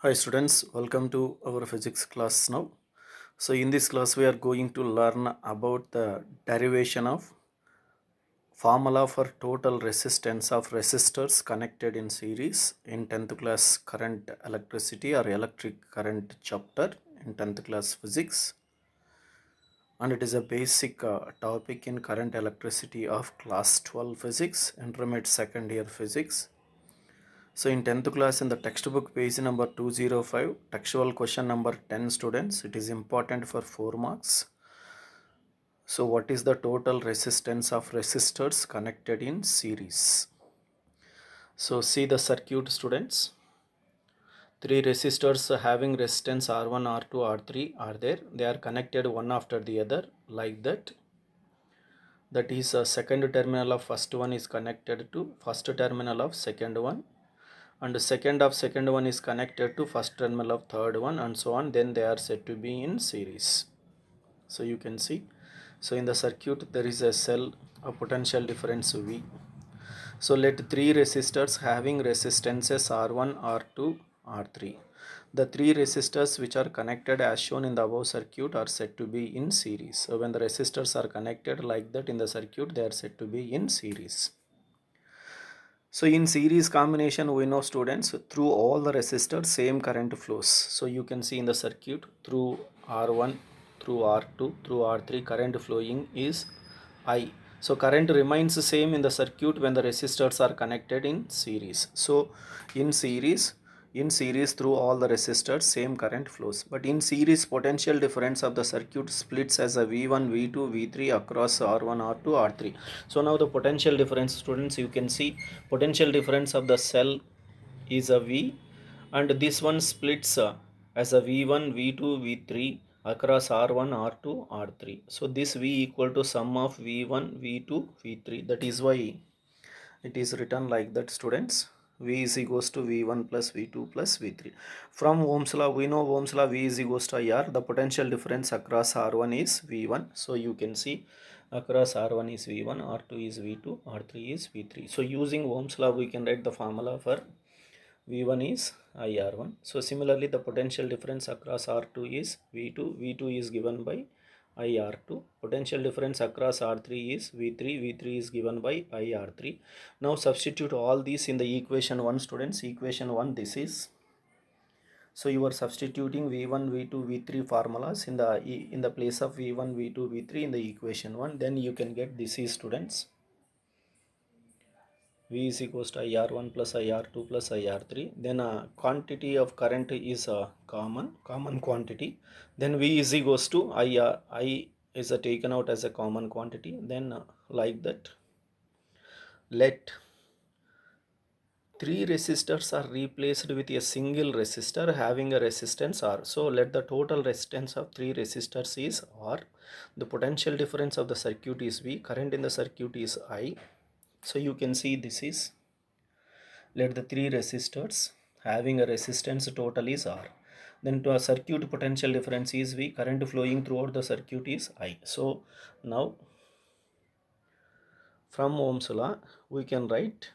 Hi students, welcome to our physics class now. So in this class we are going to learn about the derivation of formula for total resistance of resistors connected in series in 10th class current electricity or electric current chapter in 10th class physics, and it is a basic topic in current electricity of class 12 physics, intermediate second year physics. So in 10th class in the textbook page number 205, textual question number 10 students, it is important for 4 marks. So what is the total resistance of resistors connected in series? So see the circuit students. 3 resistors having resistance R1, R2, R3 are there. They are connected one after the other like that. That is second terminal of first one is connected to first terminal of second one, and the second one is connected to first terminal of third one, and so on. Then they are said to be in series. So you can see, so in the circuit there is a cell, a potential difference V. So let 3 resistors having resistances R1, R2, R3. The 3 resistors which are connected as shown in the above circuit are said to be in series. So when the resistors are connected like that in the circuit, they are said to be in series. So in series combination, we know students, through all the resistors same current flows. So you can see in the circuit through R1, through R2, through R3, current flowing is I. So current remains the same in the circuit when the resistors are connected in series. So in series through all the resistors same current flows, but in series potential difference of the circuit splits as a V1, V2, V3 across R1, R2, R3. So now the potential difference students, you can see potential difference of the cell is a V, and this one splits as a V1, V2, V3 across R1, R2, R3. So this V equal to sum of V1, V2, V3. That is why it is written like that students. V is equals to V1 plus V2 plus V3. From Ohm's law, we know Ohm's law V is equals to IR. The potential difference across R1 is V1. So you can see across R1 is V1, R2 is V2, R3 is V3. So using Ohm's law, we can write the formula for V1 is IR1. So similarly, the potential difference across R2 is V2. V2 is given by IR2. Potential difference across R3 is V3. V3 is given by IR3. Now substitute all these in the equation 1 students. Equation 1 this is. So you are substituting V1, V2, V3 formulas in the place of V1, V2, V3 in the equation 1. Then you can get this is students. V is equals to IR1 plus IR2 plus IR3. Then quantity of current is common quantity. Then V is equals to I is taken out as a common quantity. Then like that, let 3 resistors are replaced with a single resistor having a resistance R. So let the total resistance of 3 resistors is R. The potential difference of the circuit is V. Current in the circuit is I. So you can see this is, let the 3 resistors having a resistance total is R. Then to a circuit potential difference is V. Current flowing throughout the circuit is I. So now from Ohm's law we can write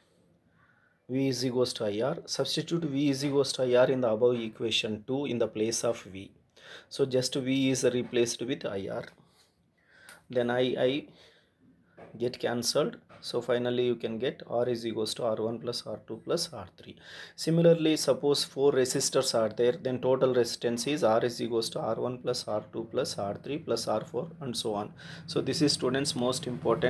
V is equals to IR. Substitute V is equals to IR in the above equation 2 in the place of V. So just V is replaced with IR. Then I get cancelled. So finally you can get R is equals to R1 plus R2 plus R3. Similarly, suppose 4 resistors are there, then total resistance is R is equals to R1 plus R2 plus R3 plus R4 and so on. So this is students most important.